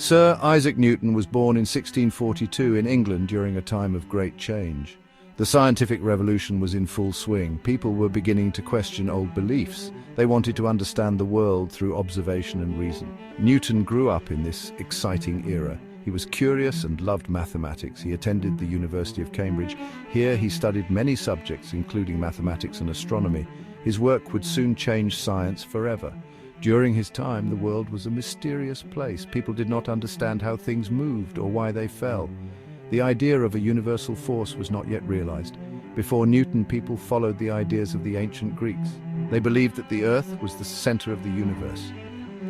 Sir Isaac Newton was born in 1642 in England during a time of great change. The scientific revolution was in full swing. People were beginning to question old beliefs. They wanted to understand the world through observation and reason. Newton grew up in this exciting era. He was curious and loved mathematics. He attended the University of Cambridge. Here he studied many subjects, including mathematics and astronomy. His work would soon change science forever. During his time, the world was a mysterious place. People did not understand how things moved or why they fell. The idea of a universal force was not yet realized. Before Newton, people followed the ideas of the ancient Greeks. They believed that the Earth was the center of the universe.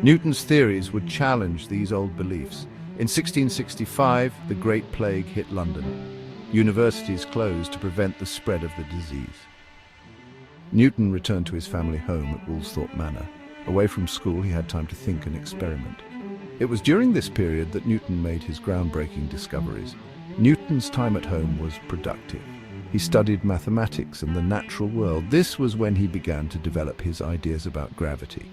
Newton's theories would challenge these old beliefs. In 1665, the Great Plague hit London. Universities closed to prevent the spread of the disease. Newton returned to his family home at Woolsthorpe Manor. Away from school, he had time to think and experiment. It was during this period that Newton made his groundbreaking discoveries. Newton's time at home was productive. He studied mathematics and the natural world. This was when he began to develop his ideas about gravity.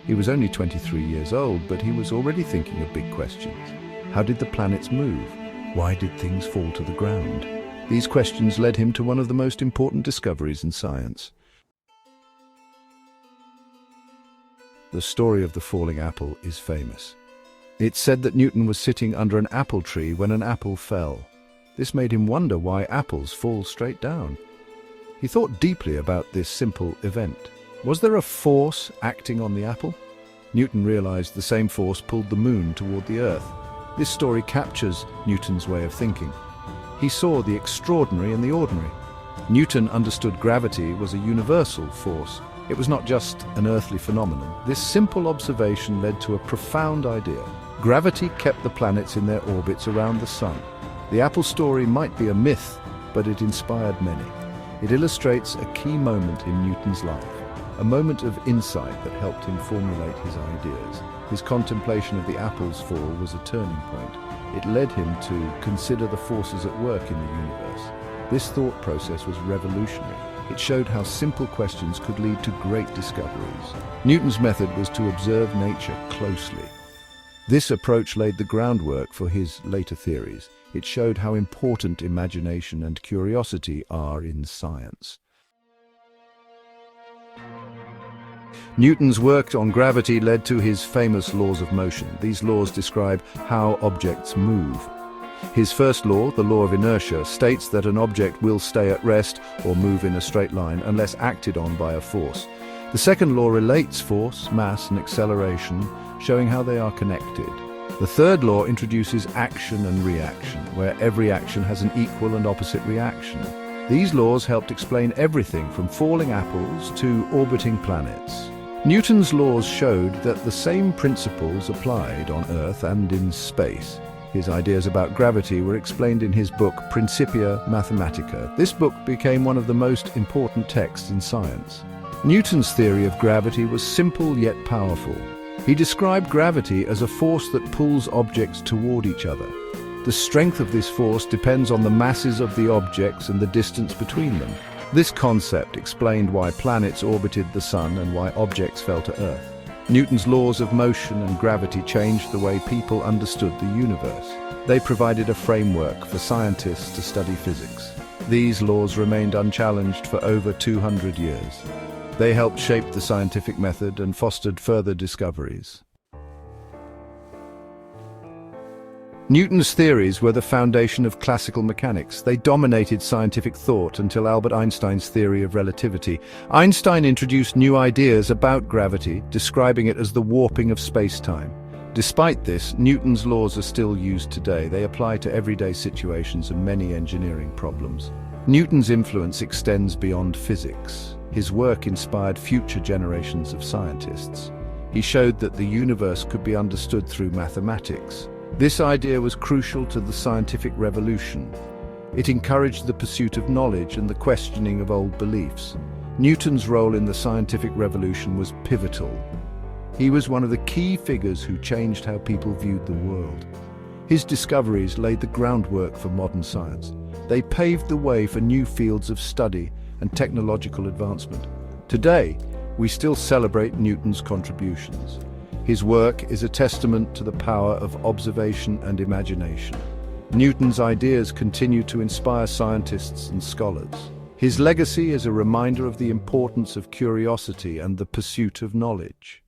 He was only 23 years old, but he was already thinking of big questions. How did the planets move? Why did things fall to the ground? These questions led him to one of the most important discoveries in science. The story of the falling apple is famous. It's said that Newton was sitting under an apple tree when an apple fell. This made him wonder why apples fall straight down. He thought deeply about this simple event. Was there a force acting on the apple? Newton realized the same force pulled the moon toward the Earth. This story captures Newton's way of thinking. He saw the extraordinary in the ordinary. Newton understood gravity was a universal force. It was not just an earthly phenomenon. This simple observation led to a profound idea. Gravity kept the planets in their orbits around the sun. The apple story might be a myth, but it inspired many. It illustrates a key moment in Newton's life, a moment of insight that helped him formulate his ideas. His contemplation of the apple's fall was a turning point. It led him to consider the forces at work in the universe. This thought process was revolutionary. It showed how simple questions could lead to great discoveries. Newton's method was to observe nature closely. This approach laid the groundwork for his later theories. It showed how important imagination and curiosity are in science. Newton's work on gravity led to his famous laws of motion. These laws describe how objects move. His first law, the law of inertia, states that an object will stay at rest or move in a straight line unless acted on by a force. The second law relates force, mass, and acceleration, showing how they are connected. The third law introduces action and reaction, where every action has an equal and opposite reaction. These laws helped explain everything from falling apples to orbiting planets. Newton's laws showed that the same principles applied on Earth and in space. His ideas about gravity were explained in his book Principia Mathematica. This book became one of the most important texts in science. Newton's theory of gravity was simple yet powerful. He described gravity as a force that pulls objects toward each other. The strength of this force depends on the masses of the objects and the distance between them. This concept explained why planets orbited the sun and why objects fell to Earth. Newton's laws of motion and gravity changed the way people understood the universe. They provided a framework for scientists to study physics. These laws remained unchallenged for over 200 years. They helped shape the scientific method and fostered further discoveries. Newton's theories were the foundation of classical mechanics. They dominated scientific thought until Albert Einstein's theory of relativity. Einstein introduced new ideas about gravity, describing it as the warping of space-time. Despite this, Newton's laws are still used today. They apply to everyday situations and many engineering problems. Newton's influence extends beyond physics. His work inspired future generations of scientists. He showed that the universe could be understood through mathematics. This idea was crucial to the scientific revolution. It encouraged the pursuit of knowledge and the questioning of old beliefs. Newton's role in the scientific revolution was pivotal. He was one of the key figures who changed how people viewed the world. His discoveries laid the groundwork for modern science. They paved the way for new fields of study and technological advancement. Today, we still celebrate Newton's contributions. His work is a testament to the power of observation and imagination. Newton's ideas continue to inspire scientists and scholars. His legacy is a reminder of the importance of curiosity and the pursuit of knowledge.